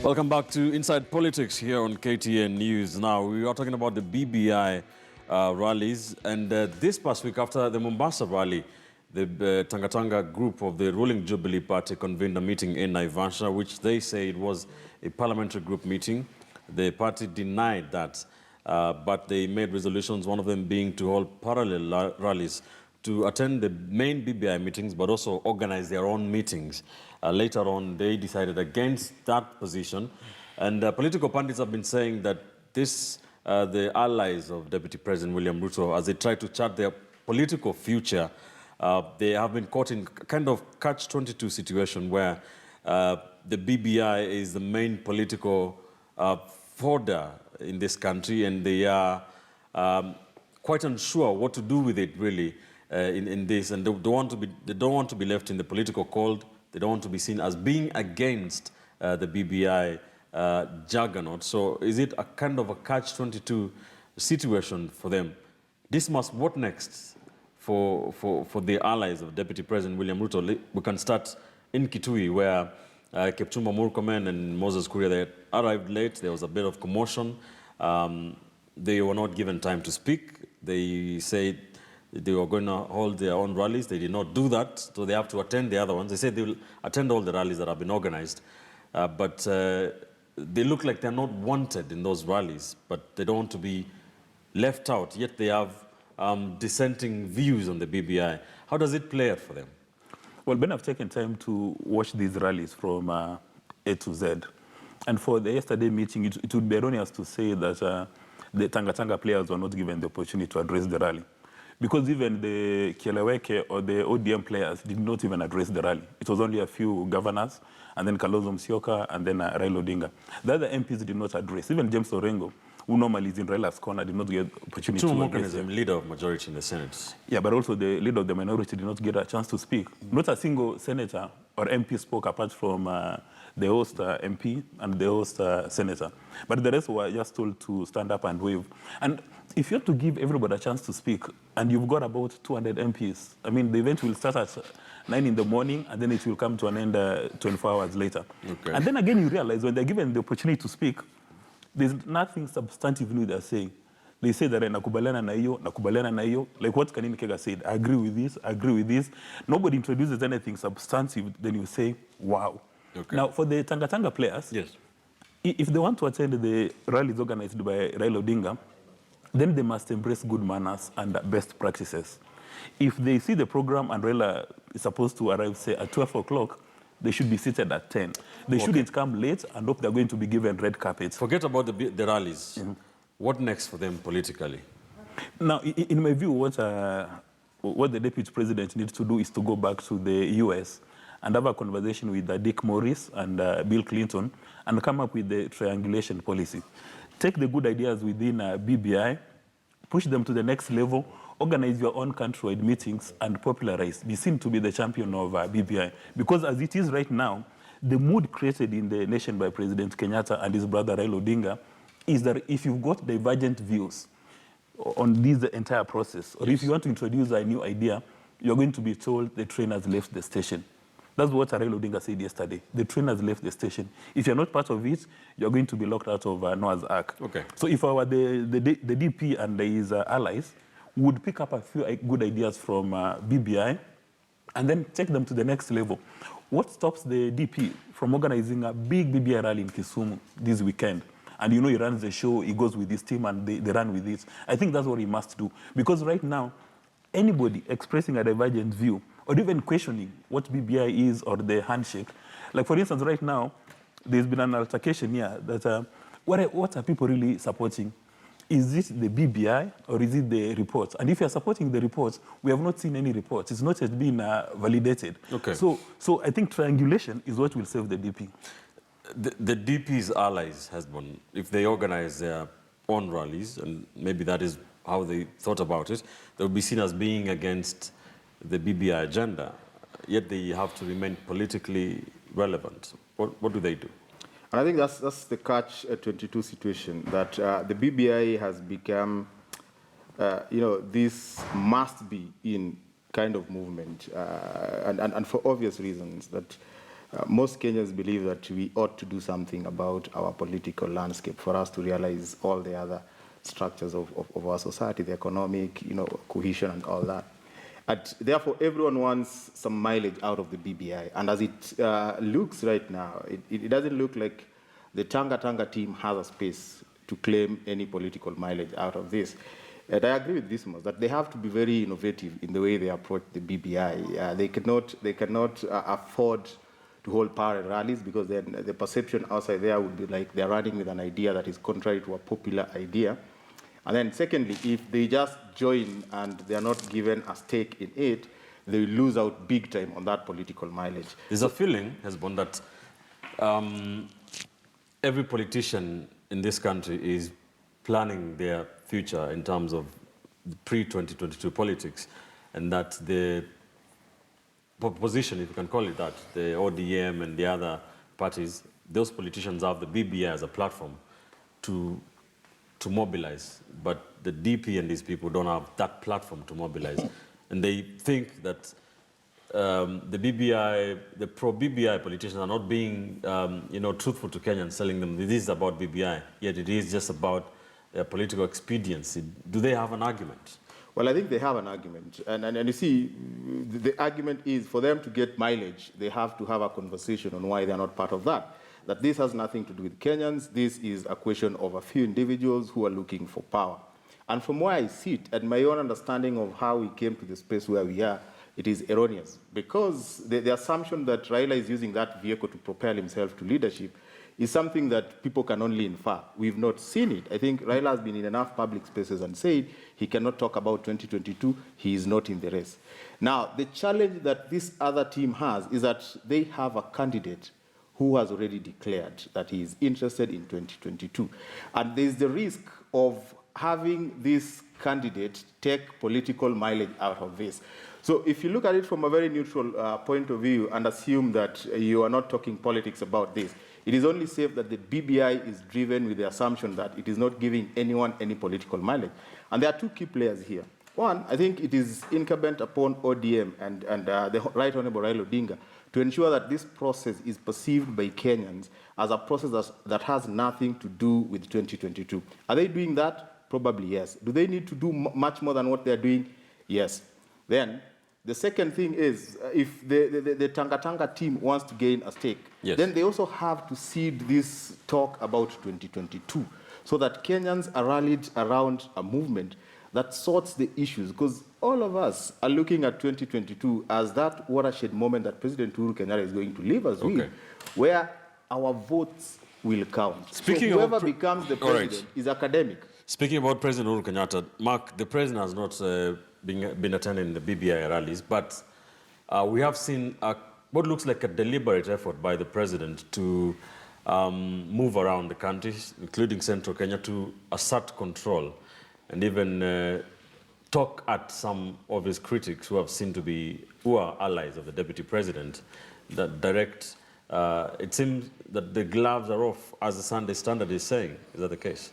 Welcome back to Inside Politics here on KTN News. Now, we are talking about the BBI rallies. And this past week, after the Mombasa rally, the Tanga Tanga group of the ruling Jubilee Party convened a meeting in Naivasha, which they say it was a parliamentary group meeting. The party denied that, but they made resolutions, one of them being to hold parallel rallies to attend the main BBI meetings, but also organize their own meetings. Later on, they decided against that position. And political pundits have been saying that the allies of Deputy President William Ruto, as they try to chart their political future, they have been caught in kind of catch-22 situation where the BBI is the main political fodder in this country, and they are quite unsure what to do with it, really, in this. And they don't want to be left in the political cold. They don't want to be seen as being against the BBI juggernaut. So is it a kind of a catch-22 situation for them? What next for the allies of Deputy President William Ruto? We can start in Kitui, where Kipchumba Murkomen and Moses Kuria, they arrived late. There was a bit of commotion. They were not given time to speak. They said they were going to hold their own rallies. They did not do that, so they have to attend the other ones. They said they will attend all the rallies that have been organized, but they look like they're not wanted in those rallies, but they don't want to be left out, yet they have dissenting views on the BBI. How does it play out for them? Well, Ben, I've taken time to watch these rallies from A to Z. And for the yesterday meeting, it would be erroneous to say that the Tanga Tanga players were not given the opportunity to address the rally. Because even the Kieleweke or the ODM players did not even address the rally. It was only a few governors, and then Kalonzo Musyoka, and then Raila Odinga. The other MPs did not address. Even James Orengo, who normally is in Raila's corner, did not get opportunity to address. Is the leader of majority in the Senate. Yeah, but also the leader of the minority did not get a chance to speak. Not a single senator or MP spoke apart from the host MP and the host senator. But the rest were just told to stand up and wave. And if you have to give everybody a chance to speak, and you've got about 200 MPs, I mean, the event will start at 9 in the morning, and then it will come to an end 24 hours later. Okay. And then again, you realize when they're given the opportunity to speak, there's nothing substantive new they're saying. They say that nakubaliana na hiyo. Like what Kanini Kega said, I agree with this, I agree with this. Nobody introduces anything substantive, then you say, wow. Okay. Now, for the Tanga Tanga players, yes, if they want to attend the rallies organized by Raila Odinga, then they must embrace good manners and best practices. If they see the program and Raila is supposed to arrive, say, at 12 o'clock, they should be seated at 10. They shouldn't come late and hope they're going to be given red carpets. Forget about the rallies. Mm-hmm. What next for them politically? Now, in my view, what the deputy president needs to do is to go back to the US and have a conversation with Dick Morris and Bill Clinton and come up with the triangulation policy. Take the good ideas within BBI, push them to the next level, organize your own countrywide meetings, and popularize. Be seen to be the champion of BBI. Because as it is right now, the mood created in the nation by President Kenyatta and his brother Raila Odinga is that if you've got divergent views on this entire process, or if you want to introduce a new idea, you're going to be told the train has left the station. That's what Raila Odinga said yesterday. The train has left the station. If you're not part of it, you're going to be locked out of Noah's Ark. Okay. So if our the DP and his allies would pick up a few good ideas from BBI and then take them to the next level, what stops the DP from organizing a big BBI rally in Kisumu this weekend? And you know he runs the show, he goes with his team, and they run with it. I think that's what he must do. Because right now, anybody expressing a divergent view or even questioning what BBI is or the handshake, like for instance, right now, there's been an altercation here that what are people really supporting? Is it the BBI or is it the reports? And if you're supporting the reports, we have not seen any reports. It's not yet been validated. Okay. So I think triangulation is what will save the DP. The DP's allies, Hezbollah, if they organize their own rallies, and maybe that is how they thought about it, they will be seen as being against the BBI agenda, yet they have to remain politically relevant. What do they do? And I think that's the catch-22 situation, that the BBI has become, this must-be-in kind of movement, and for obvious reasons, that most Kenyans believe that we ought to do something about our political landscape for us to realize all the other structures of our society, the economic, cohesion and all that. And therefore, everyone wants some mileage out of the BBI. And as it looks right now, it doesn't look like the Tanga Tanga team has a space to claim any political mileage out of this. And I agree with Dismas that they have to be very innovative in the way they approach the BBI. They cannot afford to hold parallel rallies, because then the perception outside there would be like they're running with an idea that is contrary to a popular idea. And then secondly, if they just join and they are not given a stake in it, they will lose out big time on that political mileage. There's a feeling, Hezbon, that every politician in this country is planning their future in terms of pre-2022 politics, and that the opposition, if you can call it that, the ODM and the other parties, those politicians have the BBI as a platform to mobilize, but the DP and these people don't have that platform to mobilize. And they think that the BBI, the pro-BBI politicians are not being, truthful to Kenyans, telling them this is about BBI, yet it is just about political expediency. Do they have an argument? Well, I think they have an argument. And you see, the argument is for them to get mileage, they have to have a conversation on why they're not part of that. That this has nothing to do with Kenyans. This is a question of a few individuals who are looking for power. And from where I sit, and my own understanding of how we came to the space where we are, it is erroneous. Because the assumption that Raila is using that vehicle to propel himself to leadership is something that people can only infer. We've not seen it. I think Raila has been in enough public spaces and said he cannot talk about 2022, he is not in the race. Now, the challenge that this other team has is that they have a candidate who has already declared that he is interested in 2022. And there's the risk of having this candidate take political mileage out of this. So if you look at it from a very neutral point of view and assume that you are not talking politics about this, it is only safe that the BBI is driven with the assumption that it is not giving anyone any political mileage. And there are two key players here. One, I think it is incumbent upon ODM and the Right Honorable Raila Odinga to ensure that this process is perceived by Kenyans as a process that has nothing to do with 2022. Are they doing that? Probably yes. Do they need to do much more than what they're doing? Yes. Then, the second thing is, if the Tanga Tanga team wants to gain a stake, yes, then they also have to seed this talk about 2022 so that Kenyans are rallied around a movement that sorts the issues, because all of us are looking at 2022 as that watershed moment that President Uhuru Kenyatta is going to leave us with, where our votes will count. Speaking so whoever becomes the president is academic. Speaking about President Uhuru Kenyatta, Mark, the president has not been attending the BBI rallies, but we have seen what looks like a deliberate effort by the president to move around the country, including central Kenya, to assert control and even talk at some of his critics who are allies of the deputy president, that direct, it seems that the gloves are off, as the Sunday Standard is saying. Is that the case?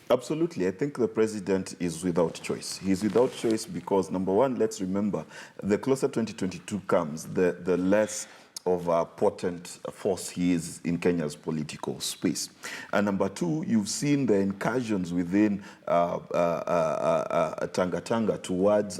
Absolutely. I think the president is without choice. He's without choice because, number one, let's remember, the closer 2022 comes, the less of a potent force he is in Kenya's political space. And number two, you've seen the incursions within Tanga Tanga towards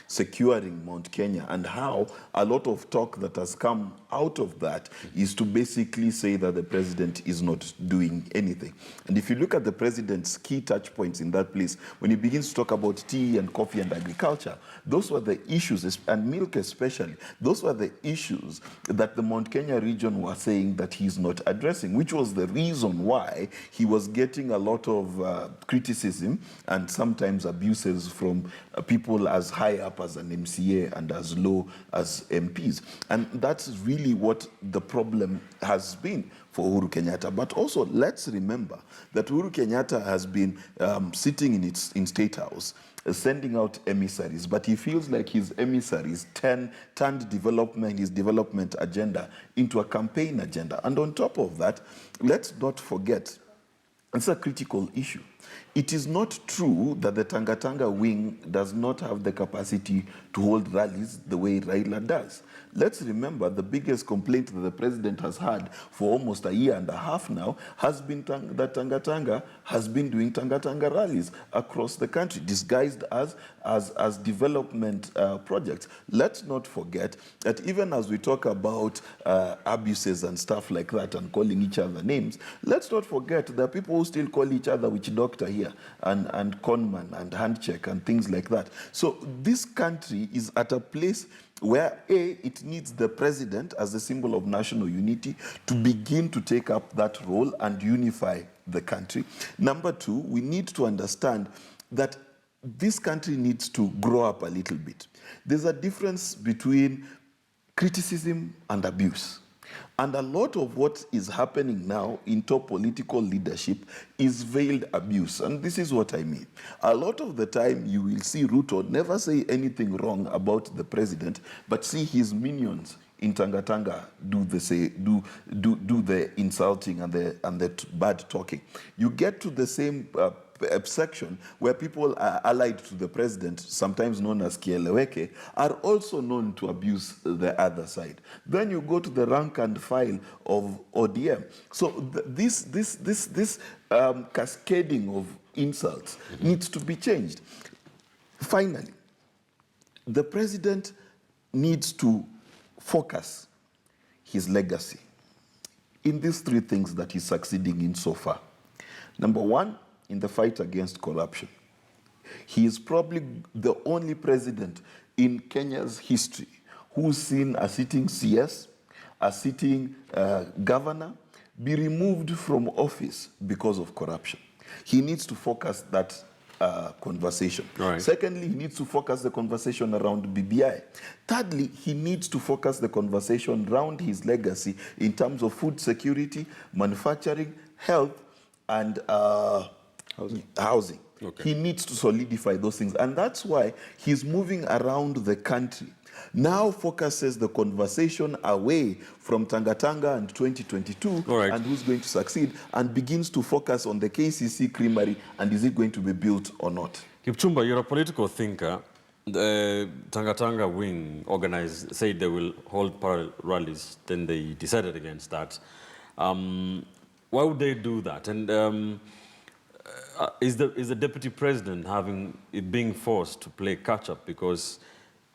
securing Mount Kenya, and how a lot of talk that has come out of that is to basically say that the president is not doing anything. And if you look at the president's key touch points in that place, when he begins to talk about tea and coffee and agriculture, those were the issues, and milk especially, those were the issues that the Mount Kenya region were saying that he's not addressing, which was the reason why he was getting a lot of criticism and sometimes abuses from people as high up as an MCA and as low as MPs. And that's really what the problem has been for Uhuru Kenyatta. But also, let's remember that Uhuru Kenyatta has been sitting in State House, sending out emissaries, but he feels like his emissaries turned his development agenda into a campaign agenda. And on top of that, let's not forget, it's a critical issue. it is not true that the Tanga Tanga wing does not have the capacity to hold rallies the way Raila does. Let's remember the biggest complaint that the president has had for almost a year and a half now has been that Tanga Tanga has been doing Tanga Tanga rallies across the country, disguised as development projects. Let's not forget that even as we talk about abuses and stuff like that and calling each other names, let's not forget there are people who still call each other witch doctor here and conman and handshake and things like that. So this country is at a place where it needs the president as a symbol of national unity to begin to take up that role and unify the country. Number two, we need to understand that this country needs to grow up a little bit. There's a difference between criticism and abuse. And a lot of what is happening now in top political leadership is veiled abuse. And this is what I mean. A lot of the time you will see Ruto never say anything wrong about the president, but see his minions in Tanga Tanga do the insulting and the bad talking. You get to the same section where people are allied to the president, sometimes known as Kieleweke, are also known to abuse the other side. Then you go to the rank and file of ODM. So this cascading of insults needs to be changed. Finally, the president needs to focus his legacy in these three things that he's succeeding in so far. Number one, in the fight against corruption. He is probably the only president in Kenya's history who's seen a sitting CS, a sitting governor, be removed from office because of corruption. He needs to focus that conversation. Right. Secondly, he needs to focus the conversation around BBI. Thirdly, he needs to focus the conversation around his legacy in terms of food security, manufacturing, health, and housing. Okay. He needs to solidify those things. And that's why he's moving around the country. Now focuses the conversation away from Tanga Tanga and 2022 Right. and who's going to succeed, and begins to focus on the KCC creamery and is it going to be built or not. Kipchumba, you're a political thinker. The Tanga Tanga wing organized, said they will hold parallel rallies, then they decided against that. Why would they do that? And is the deputy president being forced to play catch up? Because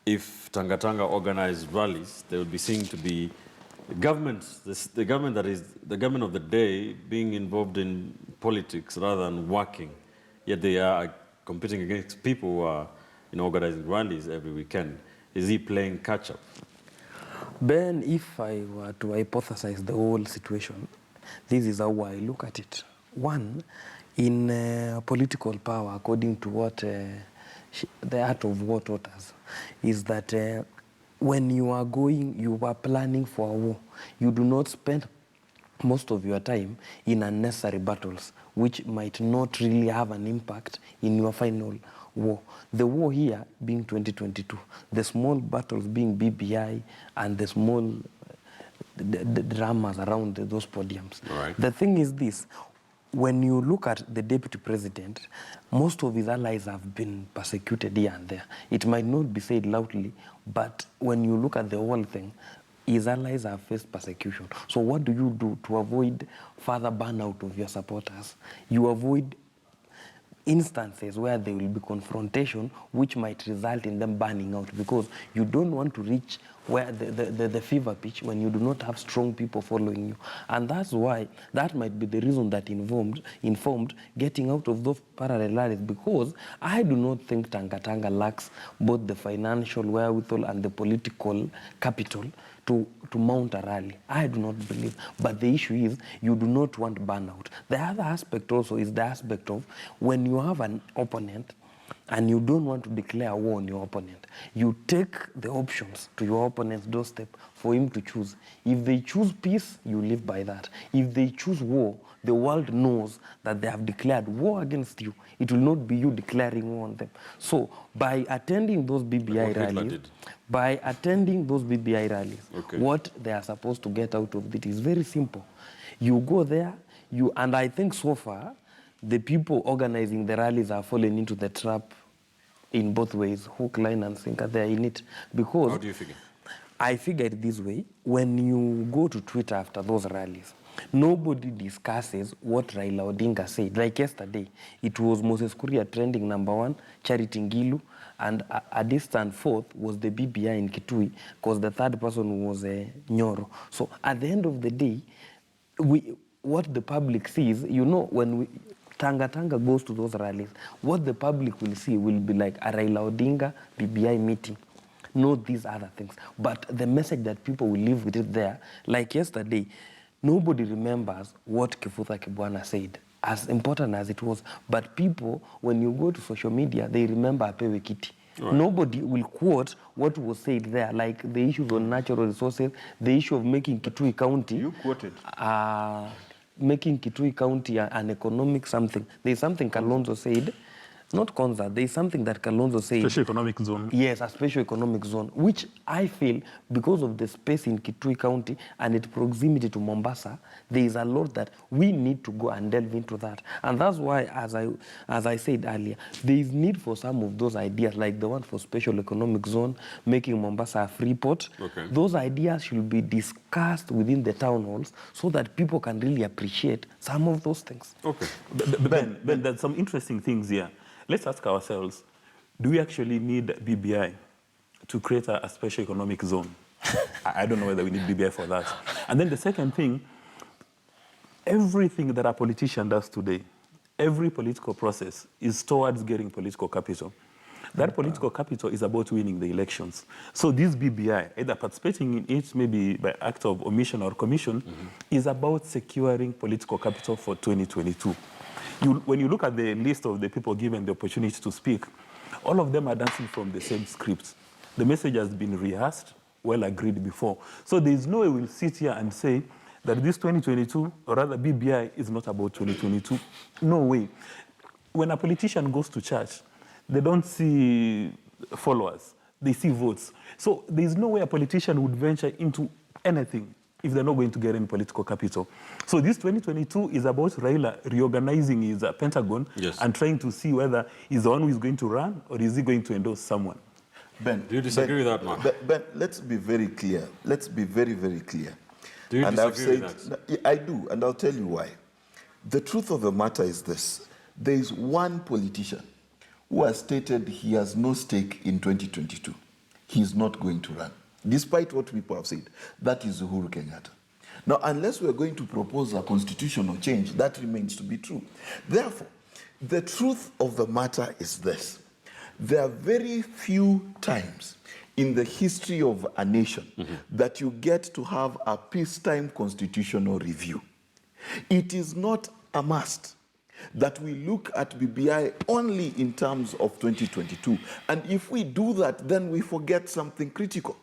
if Tanga Tanga organized rallies, they will be seen to be the government that is the government of the day being involved in politics rather than working. Yet they are competing against people who are organizing rallies every weekend. Is he playing catch up? Ben, if I were to hypothesize the whole situation, this is how I look at it. One, in political power, according to what the art of war taught us, is that when you are planning for a war, you do not spend most of your time in unnecessary battles, which might not really have an impact in your final war. The war here being 2022, the small battles being BBI and the small the dramas around those podiums. Right. The thing is this, when you look at the deputy president, most of his allies have been persecuted here and there. It might not be said loudly, but when you look at the whole thing, his allies have faced persecution. So what do you do to avoid further burnout of your supporters? You avoid instances where there will be confrontation which might result in them burning out, because you don't want to reach where the fever pitch when you do not have strong people following you. And that's why, that might be the reason that informed getting out of those parallel rallies, because I do not think Tanga Tanga lacks both the financial wherewithal and the political capital to mount a rally. I do not believe. But the issue is you do not want burnout. The other aspect also is the aspect of when you have an opponent and you don't want to declare war on your opponent, you take the options to your opponent's doorstep for him to choose. If they choose peace, you live by that. If they choose war, the world knows that they have declared war against you. It will not be you declaring war on them. So by attending those BBI rallies, Okay. what they are supposed to get out of it is very simple. You go there, and I think so far, the people organizing the rallies are falling into the trap in both ways, hook, line, and sinker. They are in it. Because How do you figure? I figure it this way. When you go to Twitter after those rallies, nobody discusses what Raila Odinga said. Like yesterday, it was Moses Kuria trending #1, Charity Ngilu, and a distant fourth was the BBI in Kitui, because the third person was Nyoro. So at the end of the day, what the public sees, you know, when Tanga Tanga goes to those rallies, what the public will see will be like a Raila Odinga BBI meeting. Not these other things. But the message that people will leave with it there, like yesterday, nobody remembers what Kifutha Kibwana said, as important as it was. But people, when you go to social media, they remember Apewe Kiti. Right. Nobody will quote what was said there, like the issues on natural resources, the issue of making Kitui County. You quoted. Making Kitui County an economic something. There's something Kalonzo said, not Konza, there's something that Kalonzo said. Special economic zone. Yes, a special economic zone, which I feel, because of the space in Kitui County and its proximity to Mombasa, there is a lot that we need to go and delve into that. And that's why, as I said earlier, there is need for some of those ideas, like the one for special economic zone, making Mombasa a free port. Okay. Those ideas should be discussed within the town halls so that people can really appreciate some of those things. Okay. Ben, there's some interesting things here. Let's ask ourselves, do we actually need BBI to create a special economic zone? I don't know whether we need BBI for that. And then the second thing, everything that a politician does today, every political process is towards getting political capital. That political capital is about winning the elections. So this BBI, either participating in it, maybe by act of omission or commission, is about securing political capital for 2022. When you look at the list of the people given the opportunity to speak, all of them are dancing from the same script. The message has been rehearsed, well agreed before. So there is no way we'll sit here and say that this 2022, or rather BBI, is not about 2022. No way. When a politician goes to church, they don't see followers, they see votes. So there is no way a politician would venture into anything if they're not going to get any political capital. So this 2022 is about Raila reorganizing his Pentagon and trying to see whether he's the one who is going to run or is he going to endorse someone. Ben, do you disagree with that, Mark? Ben, let's be very clear. Let's be very, very clear. Do you and disagree with that? I do, and I'll tell you why. The truth of the matter is this. There is one politician who has stated he has no stake in 2022. He's not going to run. Despite what people have said, that is Uhuru Kenyatta. Now, unless we're going to propose a constitutional change, that remains to be true. Therefore, the truth of the matter is this. There are very few times in the history of a nation that you get to have a peacetime constitutional review. It is not a must that we look at BBI only in terms of 2022. And if we do that, then we forget something critical.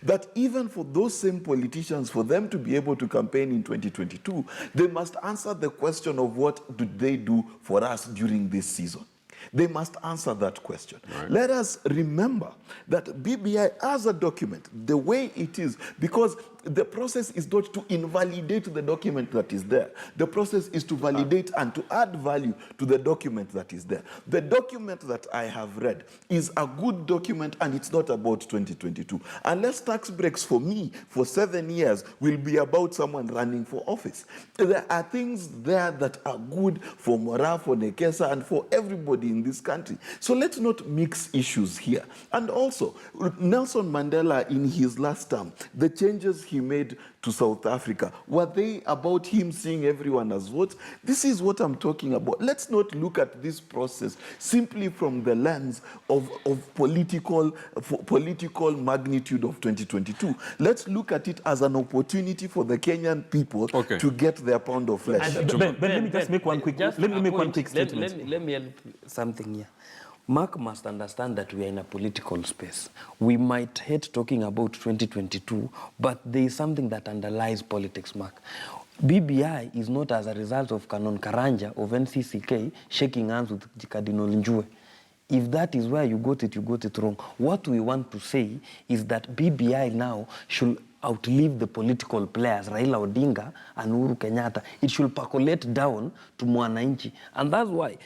That even for those same politicians, for them to be able to campaign in 2022, they must answer the question of what do they do for us during this season. They must answer that question. Right. Let us remember that BBI as a document, the way it is, because the process is not to invalidate the document that is there. The process is to validate and to add value to the document that is there. The document that I have read is a good document, and it's not about 2022. Unless tax breaks for me for 7 years will be about someone running for office. There are things there that are good for Mora, for Nekesa, and for everybody in this country. So let's not mix issues here. And also, Nelson Mandela, in his last term, the changes he made to South Africa, were they about him seeing everyone as votes? This is what I'm talking about. Let's not look at this process simply from the lens of political magnitude of 2022. Let's look at it as an opportunity for the Kenyan people to get their pound of flesh. Ben, let me just make one quick statement. Let me help something here. Mark must understand that we are in a political space. We might hate talking about 2022, but there is something that underlies politics, Mark. BBI is not as a result of Canon Karanja of NCCK shaking hands with Cardinal Njue. If that is where you got it wrong. What we want to say is that BBI now should outlive the political players, Raila Odinga and Uhuru Kenyatta. It should percolate down to mwananchi. And that's why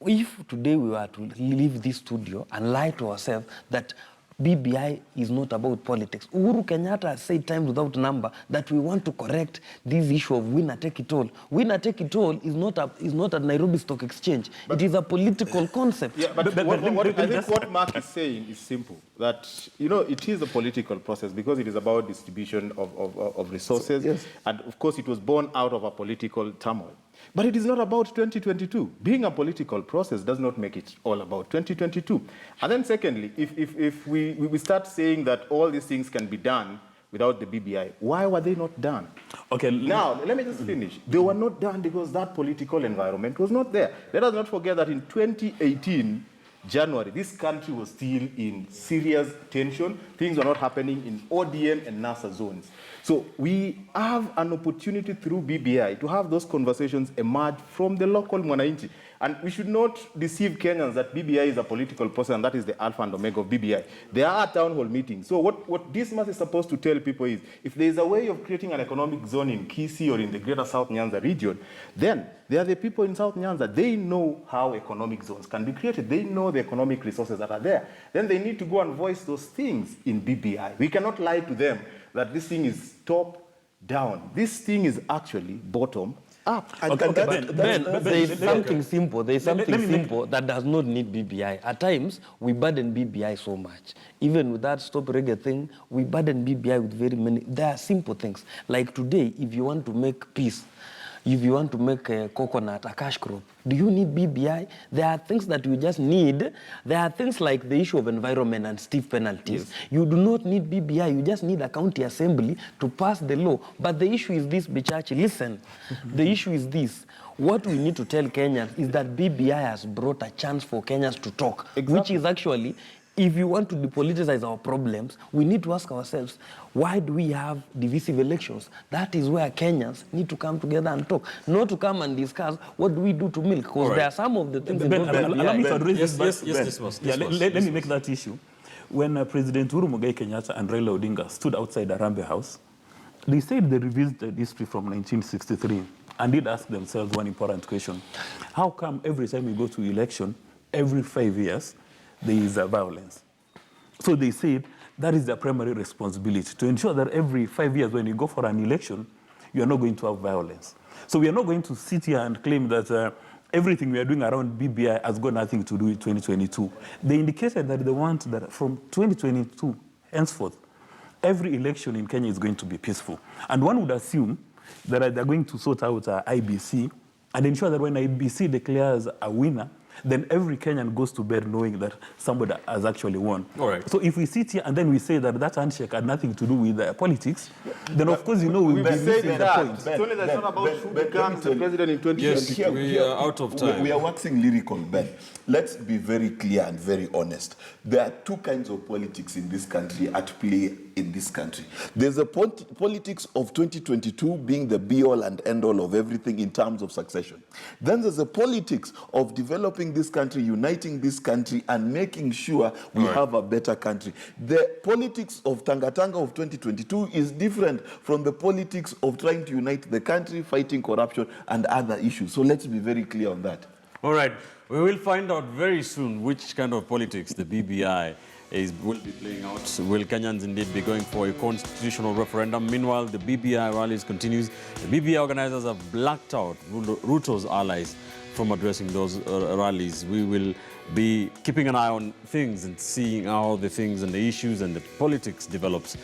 if today we were to leave this studio and lie to ourselves that BBI is not about politics. Uhuru Kenyatta has said times without number that we want to correct this issue of winner take it all. Winner take it all is not a Nairobi Stock Exchange. It is a political concept. Yeah, but I think what Mark is saying is simple. That, it is a political process because it is about distribution of resources. Yes. And of course, it was born out of a political turmoil. But it is not about 2022. Being a political process does not make it all about 2022. And then secondly, if we start saying that all these things can be done without the BBI, why were they not done? Okay. Now, let me just finish. They were not done because that political environment was not there. Let us not forget that in 2018, January, this country was still in serious tension. Things were not happening in ODM and NASA zones. So we have an opportunity through BBI to have those conversations emerge from the local mwananchi. And we should not deceive Kenyans that BBI is a political process and that is the alpha and omega of BBI. There are town hall meetings. So what this mass is supposed to tell people is, if there is a way of creating an economic zone in Kisii or in the greater South Nyanza region, then there are the people in South Nyanza, they know how economic zones can be created. They know the economic resources that are there. Then they need to go and voice those things in BBI. We cannot lie to them that this thing is top down. This thing is actually bottom up. There is something simple. There is something simple that does not need BBI. At times, we burden BBI so much. Even with that stop reggae thing, we burden BBI with very many. There are simple things. Like today, if you want to make peace, if you want to make a coconut a cash crop, do you need BBI? There are things that you just need. There are things like the issue of environment and stiff penalties. Yes. You do not need BBI. You just need a county assembly to pass the law. But the issue is this, Bichachi. Listen, the issue is this. What we need to tell Kenyans is that BBI has brought a chance for Kenyans to talk, which is actually, if you want to depoliticize our problems, we need to ask ourselves, why do we have divisive elections? That is where Kenyans need to come together and talk, not to come and discuss what do we do to milk, because there are some of the things... Allow me to address this. Let me make that issue. When President Uhuru Muigai Kenyatta and Raila Odinga stood outside Harambee House, they said they revisited history from 1963 and did ask themselves one important question. How come every time we go to election, every 5 years, there is a violence? So they said that is their primary responsibility, to ensure that every 5 years when you go for an election, you are not going to have violence. So we are not going to sit here and claim that everything we are doing around BBI has got nothing to do with 2022. They indicated that they want that from 2022 henceforth, every election in Kenya is going to be peaceful. And one would assume that they're going to sort out IBC and ensure that when IBC declares a winner, then every Kenyan goes to bed knowing that somebody has actually won. All right. So if we sit here and then we say that that handshake had nothing to do with politics, then of course, we'll be missing the point. It's only that it's not about who becomes the president in 2020. Yes, we are out of time. We are waxing lyrical, Ben. Let's be very clear and very honest. There are two kinds of politics in this country at play in this country. There's a politics of 2022 being the be-all and end-all of everything in terms of succession. Then there's a politics of developing this country, uniting this country, and making sure we have a better country. The politics of Tanga Tanga of 2022 is different from the politics of trying to unite the country, fighting corruption, and other issues. So let's be very clear on that. All right. We will find out very soon which kind of politics the BBI will be playing out. Will Kenyans indeed be going for a constitutional referendum? Meanwhile, the BBI rallies continues. The BBI organizers have blacked out Ruto's allies from addressing those rallies. We will be keeping an eye on things and seeing how the things and the issues and the politics develops